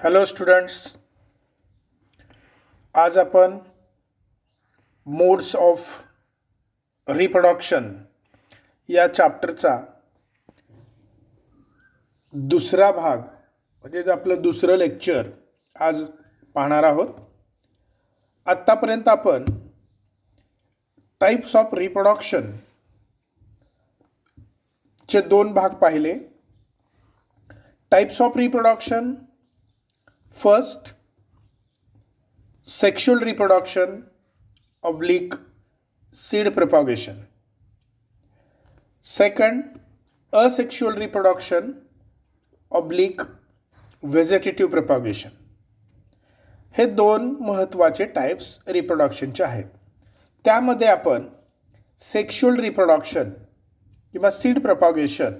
Hello students, आज आपण modes of reproduction या चॅप्टरचा दुसरा भाग म्हणजे आपलं दुसरं लेक्चर आज पाहणार आहोत. आत्तापर्यंत आपण टाइप्स ऑफ रिप्रोडक्शन चे दोन भाग पाहिले. Types of reproduction, first sexual reproduction oblique seed propagation, second asexual reproduction oblique vegetative propagation. हे दोन महत्त्वाचे टाइप्स रिप्रोडक्शनचे आहेत. त्यामध्ये आपण सेक्शुअल रिप्रोडक्शन किंवा सीड प्रॉपगेशन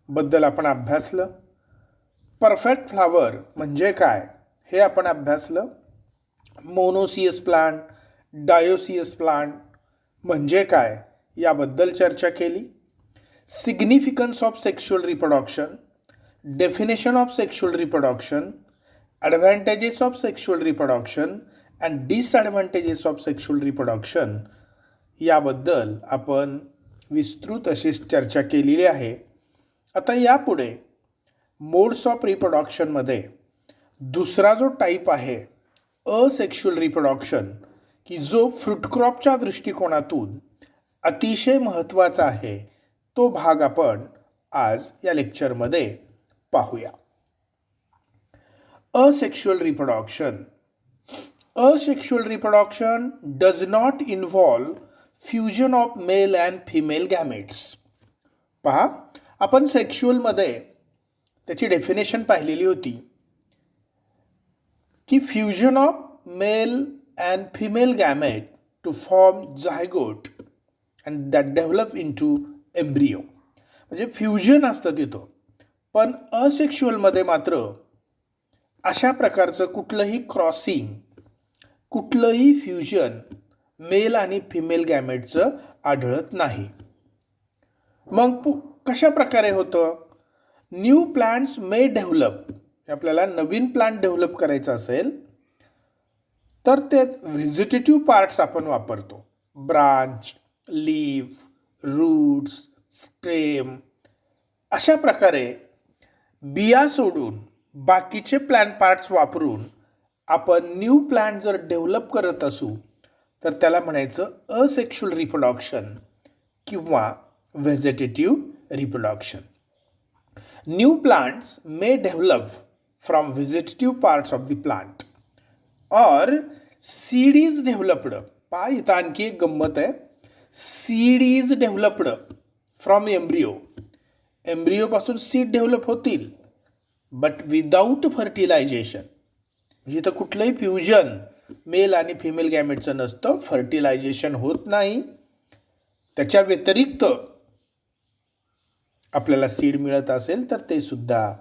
बद्दल आपण अभ्यासलं. परफेक्ट फ्लावर म्हणजे काय हे आपण अभ्यासलं. मोनोसियस प्लांट, डायोसियस प्लांट म्हणजे काय याबद्दल चर्चा केली. Significance of sexual reproduction, definition of sexual reproduction, advantages of sexual reproduction and disadvantages of sexual reproduction याबद्दल आपण विस्तृत अशी चर्चा केलेली आहे. आता यापुढे मोड्स ऑफ रिप्रोडक्शनमध्ये दुसरा जो टाईप आहे असेक्शुअल रिप्रोडक्शन, की जो फ्रूट क्रॉपच्या दृष्टिकोनातून अतिशय महत्त्वाचा आहे, तो भाग आपण आज या लेक्चरमध्ये पाहूया. Asexual reproduction. Asexual reproduction does not involve fusion of male and female gametes. पहा, आपण सेक्शुअलमध्ये त्याची डेफिनेशन पाहिलेली होती की fusion of male and female gamete to form zygote and that develop into embryo. म्हणजे फ्युजन असतं तिथं. पण असेक्शुअलमध्ये मात्र अशा प्रकारचं कुठलंही क्रॉसिंग, कुठलंही फ्युजन मेल आणि फिमेल गॅमेटचं आढळत नाही. मग कशा प्रकारे होतं? न्यू प्लांट्स मे डेव्हलप. आपल्याला नवीन प्लांट डेव्हलप करायचा असेल तर ते व्हेजिटेटिव्ह पार्ट्स आपण वापरतो. ब्रांच, लीफ, रूट्स, स्टेम अशा प्रकारे बिया सोडून बाकीचे प्लांट पार्ट्स वापरून आपण न्यू प्लांट जर डेव्हलप करत असू तर त्याला म्हणायचं असेक्शुअल रिप्रोडक्शन किंवा vegetative reproduction. New plants may develop from vegetative parts of the plant or seed is developed. पहा, इथं आणखी एक गंमत आहे. Seed is developed from embryo. एम्ब्रियोपासून सीड डेव्हलप होतील बट विदाऊट फर्टिलायझेशन. म्हणजे इथं कुठलंही फ्युजन मेल आणि फिमेल गॅमेटचं नसतं. फर्टिलायझेशन होत नाही. त्याच्या व्यतिरिक्त आपल्याला सीड मिळत असेल तर ते सुद्धा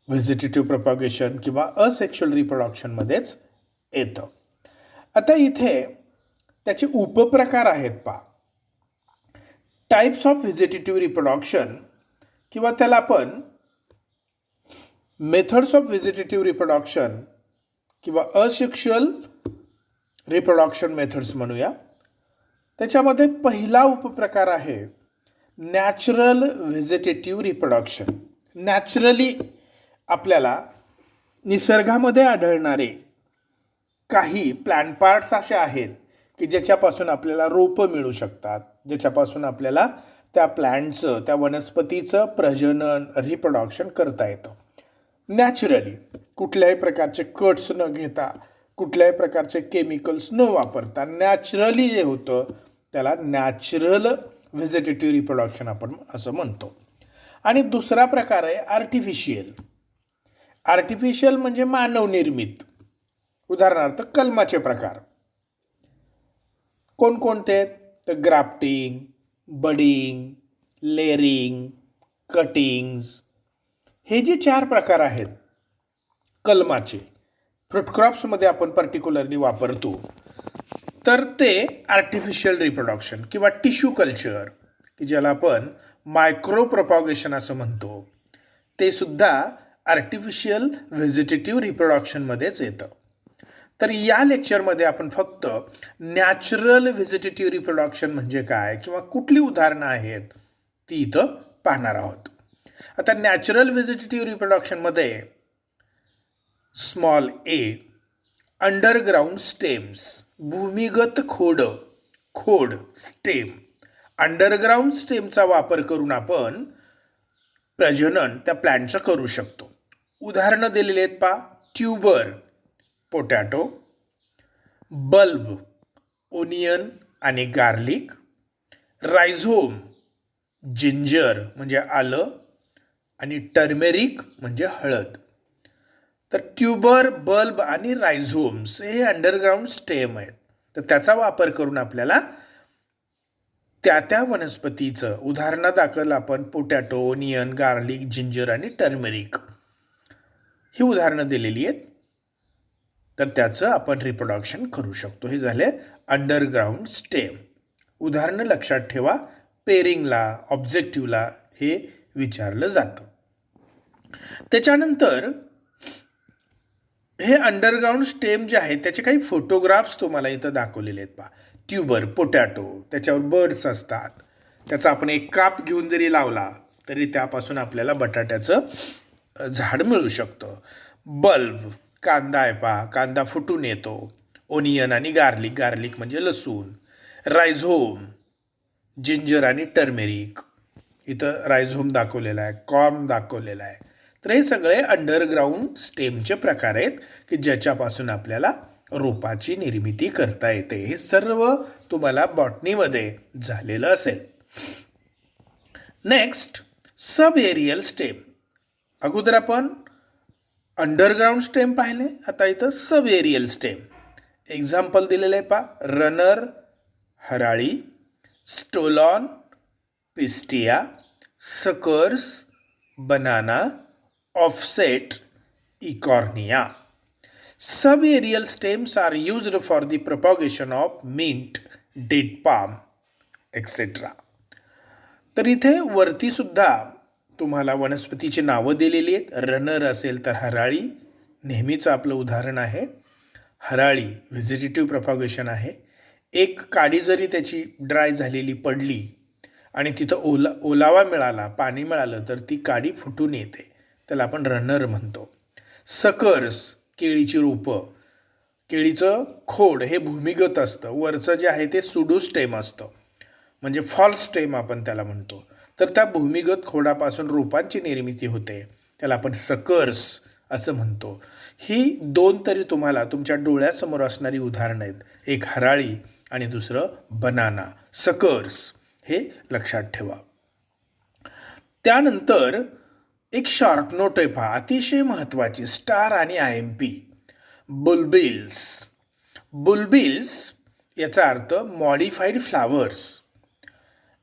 व्हेजिटेटिव्ह प्रॉपगेशन किंवा असेक्शुअल रिप्रोडक्शनमध्येच येतं. आता इथे त्याचे उपप्रकार आहेत. पहा, टाइप्स ऑफ व्हेजिटेटिव्ह रिप्रोडक्शन किंवा त्याला आपण मेथड्स ऑफ व्हेजिटेटिव्ह रिप्रोडक्शन किंवा असेक्शुअल रिप्रोडक्शन मेथड्स म्हणूया. त्याच्यामध्ये पहिला उपप्रकार आहे नॅचरल व्हेजिटेटिव्ह रिप्रोडक्शन. नॅचरली आपल्याला निसर्गामध्ये आढळणारे काही प्लांट पार्ट्स असे आहेत की ज्याच्यापासून आपल्याला रोपं मिळू शकतात, ज्याच्यापासून आपल्याला त्या प्लांटचं, त्या वनस्पतीचं प्रजनन, रिप्रोडक्शन करता येतं नॅचरली. कुठल्याही प्रकारचे कट्स न घेता, कुठल्याही प्रकारचे केमिकल्स न वापरता नॅचरली जे होतं त्याला नॅचरल व्हेजिटेटिव्ह रिप्रोडक्शन आपण असं म्हणतो. आणि दुसरा प्रकार आहे आर्टिफिशियल. आर्टिफिशियल म्हणजे मानवनिर्मित. उदाहरणार्थ कलमाचे प्रकार कोणकोणते? तर ग्राफ्टिंग, बडिंग, लेअरिंग, कटिंग्स. हे जे 4 प्रकार आहेत कलमाचे, फ्रूट क्रॉप्समध्ये आपण पर्टिक्युलरली वापरतो, तर ते आर्टिफिशियल रिप्रोडक्शन किंवा टिश्यू कल्चर, की ज्याला आपण मायक्रो प्रॉपगेशन असं म्हणतो, ते सुद्धा आर्टिफिशियल व्हेजिटेटिव्ह रिप्रोडक्शनमध्येच येतं. तर या लेक्चरमध्ये आपण फक्त नॅचरल व्हेजिटेटिव्ह रिप्रोडक्शन म्हणजे काय किंवा कुठली उदाहरणं आहेत ती इथं पाहणार आहोत. आता नॅचरल व्हेजिटेटिव्ह रिप्रोडक्शनमध्ये स्मॉल ए अंडरग्राउंड स्टेम्स, भूमिगत खोड स्टेम, अंडरग्राउंड स्टेमचा वापर करून आपण प्रजनन त्या प्लांटचं करू शकतो. उदाहरणं दिलेली आहेत पहा. ट्यूबर पोटॅटो, बल्ब ओनियन आणि गार्लिक, रायझोम जिंजर म्हणजे आलं आणि टर्मेरिक म्हणजे हळद. तर ट्यूबर, बल्ब आणि रायझोम्स हे अंडरग्राउंड स्टेम आहेत. तर त्याचा वापर करून आपल्याला त्या वनस्पतीचं उदाहरणादाखल आपण पोटॅटो, ओनियन, गार्लिक, जिंजर आणि टर्मेरिक ही उदाहरणं दिलेली आहेत. तर त्याचं आपण रिप्रोडक्शन करू शकतो. हे झाले अंडरग्राउंड स्टेम. उदाहरणं लक्षात ठेवा. पेरिंगला, ऑब्जेक्टिव्हला हे विचारलं जातं. त्याच्यानंतर हे अंडरग्राउंड स्टेम जे आहे त्याचे काही फोटोग्राफ्स तुम्हाला इथं दाखवलेले आहेत पहा. ट्यूबर पोटॅटो, त्याच्यावर बर्ड्स असतात. त्याचा आपण एक काप घेऊन जरी लावला तरी त्यापासून आपल्याला बटाट्याचं झाड मिळू शकतं. बल्ब कांदा आहे पहा, कांदा फुटून येतो. ओनियन आणि गार्लिक म्हणजे लसूण. रायझोम जिंजर आणि टर्मेरिक, इथं रायझोम दाखवलेला आहे, कॉर्न दाखवलेला आहे. तर हे सगळे अंडरग्राउंड स्टेमचे प्रकार आहेत की ज्याच्यापासून आपल्याला रोपाची निर्मिती करता येते. हे सर्व तुम्हाला बॉटनीमध्ये झालेलं असेल. Next subaerial stem. अगोदर आपण अंडरग्राउंड स्टेम पाहिले, आता इथं सब एरियल स्टेम. एक्झाम्पल दिलेलं आहे पहा. रनर हराळी, stolon Pistia, suckers banana, offset Eichhornia. Sub aerial stems are used for the propagation of mint, date palm, etc. तर इथे वरती सुद्धा तुम्हाला वनस्पतीची नावं दिलेली आहेत. रनर असेल तर हराळी नेहमीचं आपलं उदाहरण आहे. हराळी व्हेजिटेटिव्ह प्रॉपगेशन आहे. एक काडी जरी त्याची ड्राय झालेली पडली आणि तिथं ओलावा मिळाला, पाणी मिळालं तर ती काडी फुटून येते, त्याला आपण रनर म्हणतो. सकर्स केळीची रोपं, केळीचं खोड हे भूमिगत असतं. वरचं जे आहे ते सुडो स्टेम असतं, म्हणजे फॉल्स स्टेम आपण त्याला म्हणतो. तर त्या भूमिगत खोडापासून रोपांची निर्मिती होते, त्याला आपण सकर्स असं म्हणतो. ही दोन तरी तुम्हाला तुमच्या डोळ्यासमोर असणारी उदाहरणं आहेत. एक हराळी आणि दुसरं बनाना. सकर्स हे लक्षात ठेवा. त्यानंतर एक शॉर्ट नोट आहे पहा, अतिशय महत्त्वाची. स्टार आणि IMP. बुलबिल्स. बुलबिल्स याचा अर्थ मॉडिफाईड फ्लावर्स.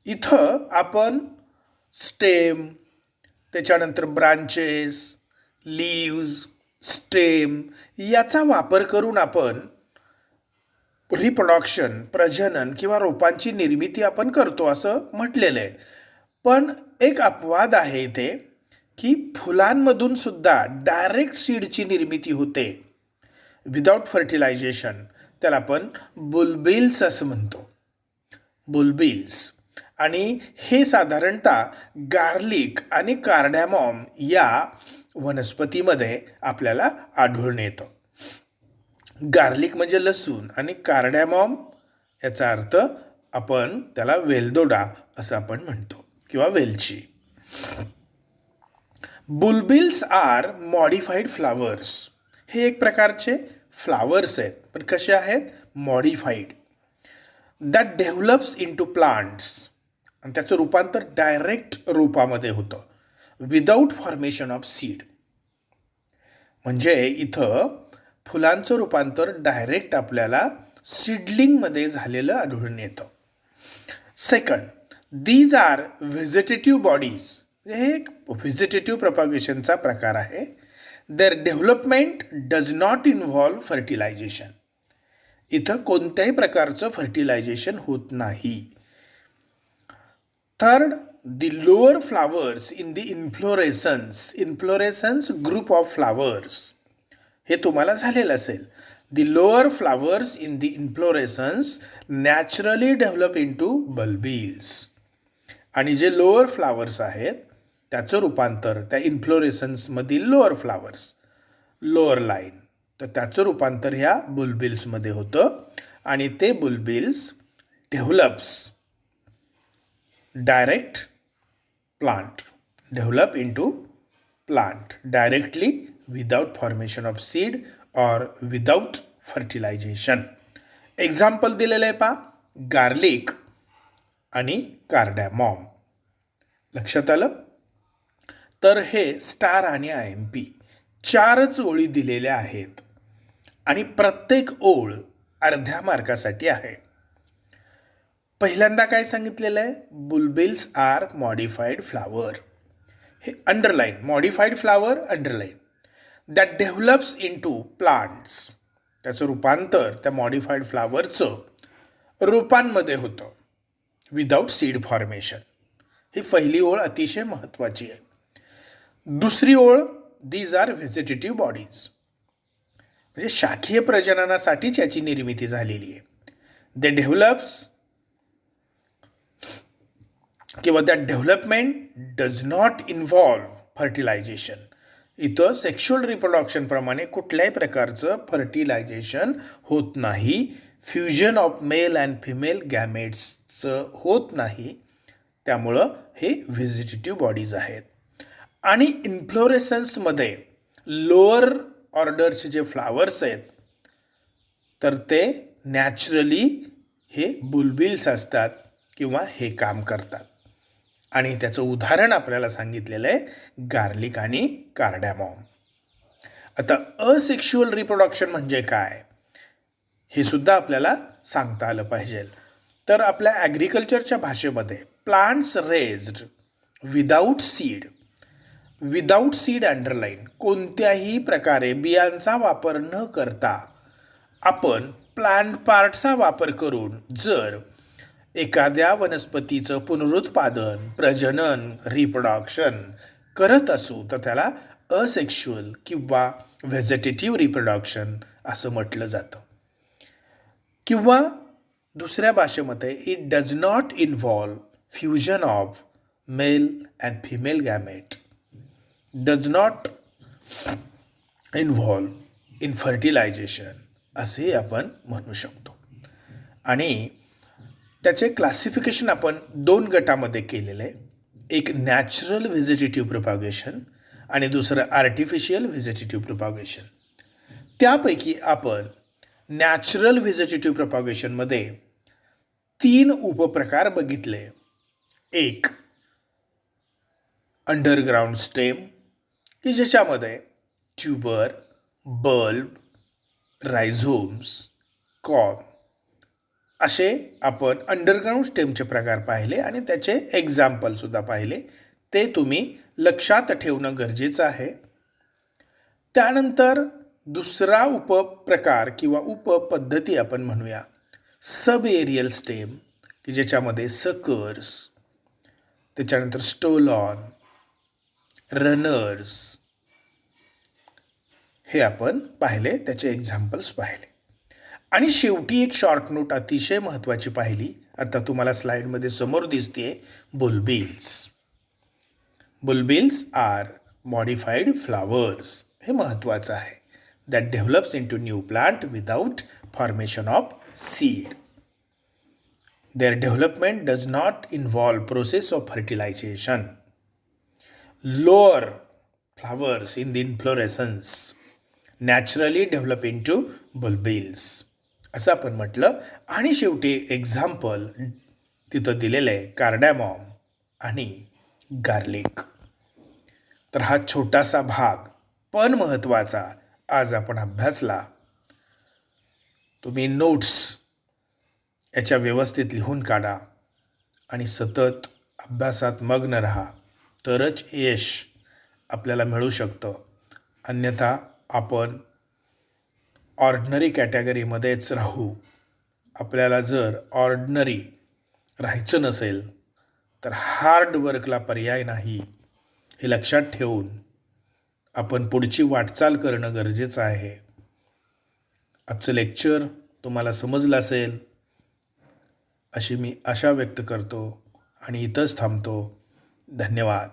इथं आपण स्टेम, त्याच्यानंतर ब्रांचेस, लीव्ज, स्टेम याचा वापर करून आपण रिप्रोडक्शन, प्रजनन किंवा रोपांची निर्मिती आपण करतो असं म्हटलेलं आहे. पण एक अपवाद आहे इथे की फुलांमधून सुद्धा डायरेक्ट सीडची निर्मिती होते विदाउट फर्टिलायझेशन. त्याला आपण बुलबिल्स असं म्हणतो. बुलबिल्स. आणि हे साधारणतः गार्लिक आणि कार्डॅमॉम या वनस्पतीमध्ये आपल्याला आढळून येतं. गार्लिक म्हणजे लसूण आणि कार्डॅमॉम याचा अर्थ आपण त्याला वेलदोडा असं आपण म्हणतो किंवा वेलची. बुलबिल्स आर मॉडिफाईड फ्लावर्स. हे एक प्रकारचे फ्लावर्स आहेत, पण कसे आहेत? Modified. That develops into plants. आणि त्याचं रूपांतर डायरेक्ट रोपामध्ये होतं विदाऊट फॉर्मेशन ऑफ सीड. म्हणजे इथं फुलांचं रूपांतर डायरेक्ट आपल्याला सीडलिंगमध्ये झालेलं आढळून येतं. Second, these are vegetative bodies. हे एक व्हेजिटेटिव्ह प्रॉपगेशनचा प्रकार आहे. Their development does not involve fertilization. इथं कोणत्याही प्रकारचं फर्टिलायझेशन होत नाही. Third, the lower flowers in the inflorescence group of flowers. हे तुम्हाला झालेलं असेल. The lower flowers in the inflorescence naturally develop into bulbils. आणि जे लोअर फ्लावर्स आहेत त्याचं रूपांतर त्या इन्फ्लोरेसन्समधील लोअर फ्लावर्स, लोअर लाईन, तर त्याचं रूपांतर ह्या बुलबिल्समध्ये होतं आणि ते बुलबिल्स develops direct plant, develop into plant directly without formation of seed or without fertilization. Example दिलेलं आहे पा, गार्लिक आणि कार्डॅमॉम. लक्षात आलं? तर हे स्टार आणि IMP 4च ओळी दिलेल्या आहेत आणि प्रत्येक ओळ अर्ध्या मार्कासाठी आहे. पहिल्यांदा काय सांगितलेलं आहे? Bulbils are modified flower. हे underline, modified flower underline, that develops into plants. त्याचं रूपांतर त्या मॉडिफाईड फ्लावरचं रोपांमध्ये होतं विदाऊट सीड फॉर्मेशन. ही पहिली ओळ अतिशय महत्त्वाची आहे. दुसरी ओळ, दीज आर व्हेजिटेटिव्ह बॉडीज, म्हणजे शाखीय प्रजननासाठीच याची निर्मिती झालेली आहे. दे डेव्हलप्स किंवा that development does not involve fertilization. इथं सेक्शुअल रिप्रोडक्शनप्रमाणे कुठल्याही प्रकारचं फर्टिलायझेशन होत नाही. Fusion of male and female गॅमेट्सचं होत नाही. त्यामुळं हे व्हेजिटेटिव्ह बॉडीज आहेत. आणि इन्फ्लोरेसन्समध्ये लोअर ऑर्डरचे जे फ्लावर्स आहेत तर ते नॅचरली हे बुलबिल्स असतात किंवा हे काम करतात. आणि त्याचं उदाहरण आपल्याला सांगितलेलं आहे गार्लिक आणि कार्डॅमॉम. आता असेक्शुअल रिप्रोडक्शन म्हणजे काय हे सुद्धा आपल्याला सांगता आलं पाहिजे. तर आपल्या ॲग्रिकल्चरच्या भाषेमध्ये plants raised without seed, without seed underline, कोणत्याही प्रकारे बियांचा वापर न करता आपण प्लांट पार्टचा वापर करून जर एखाद्या वनस्पतीचं पुनरुत्पादन, प्रजनन, रिप्रोडक्शन करत असू तर त्याला असेक्शुअल किंवा व्हेजिटेटिव्ह रिप्रोडक्शन असं म्हटलं जातं. किंवा दुसऱ्या भाषेमध्ये it does not involve fusion of male and female gamete, does not involve in fertilization असे आपण म्हणू शकतो. आणि त्याचे क्लासिफिकेशन आपण 2 गटामध्ये केलेलं आहे. एक नॅचरल व्हेजिटेटिव्ह प्रोपागेशन आणि दुसरं आर्टिफिशियल व्हेजिटेटिव्ह प्रोपागेशन. त्यापैकी आपण नॅचरल व्हेजिटेटिव्ह प्रोपागेशनमध्ये 3 उपप्रकार बघितले. एक, अंडरग्राउंड स्टेम, की ज्याच्यामध्ये ट्यूबर, बल्ब, रायझोम्स, कॉर्न असे आपण अंडरग्राउंड स्टेमचे प्रकार पाहिले आणि त्याचे एक्झाम्पलसुद्धा पाहिले. ते तुम्ही लक्षात ठेवणं गरजेचं आहे. त्यानंतर दुसरा उपप्रकार किंवा उपपद्धती आपण म्हणूया सब एरियल स्टेम, की ज्याच्यामध्ये सकर्स, त्याच्यानंतर स्टोलॉन, रनर्स हे आपण पाहिले, त्याचे एक्झाम्पल्स पाहिले. आणि शेवटी एक शॉर्ट नोट अतिशय महत्त्वाची पाहिली, आता तुम्हाला स्लाईडमध्ये समोर दिसते, bulbils. Bulbils are modified flowers. हे महत्त्वाचं आहे. That develops into new plant without formation of seed. Their development does not involve process of fertilization. Lower flowers in the inflorescence naturally develop into bulbils असं आपण म्हटलं. आणि शेवटी example तिथं दिलेलं आहे कार्डॅमॉम आणि गार्लिक. तर हा छोटासा भाग पण महत्त्वाचा आज आपण अभ्यासला. तुम्ही नोट्स याच्या व्यवस्थित लिहून काढा आणि सतत अभ्यासात मग्न राहा, तरच यश आपल्याला मिळू शकतं. अन्यथा आपण ऑर्डिनरी कॅटेगरीमध्येच राहू. आपल्याला जर ऑर्डिनरी राहायचं नसेल तर हार्ड वर्कला पर्याय नाही, हे लक्षात ठेवून आपण पुढची वाटचाल करणं गरजेचं आहे. आजचं लेक्चर तुम्हाला समजलं असेल अशी मी आशा व्यक्त करतो आणि इथंच थांबतो. धन्यवाद.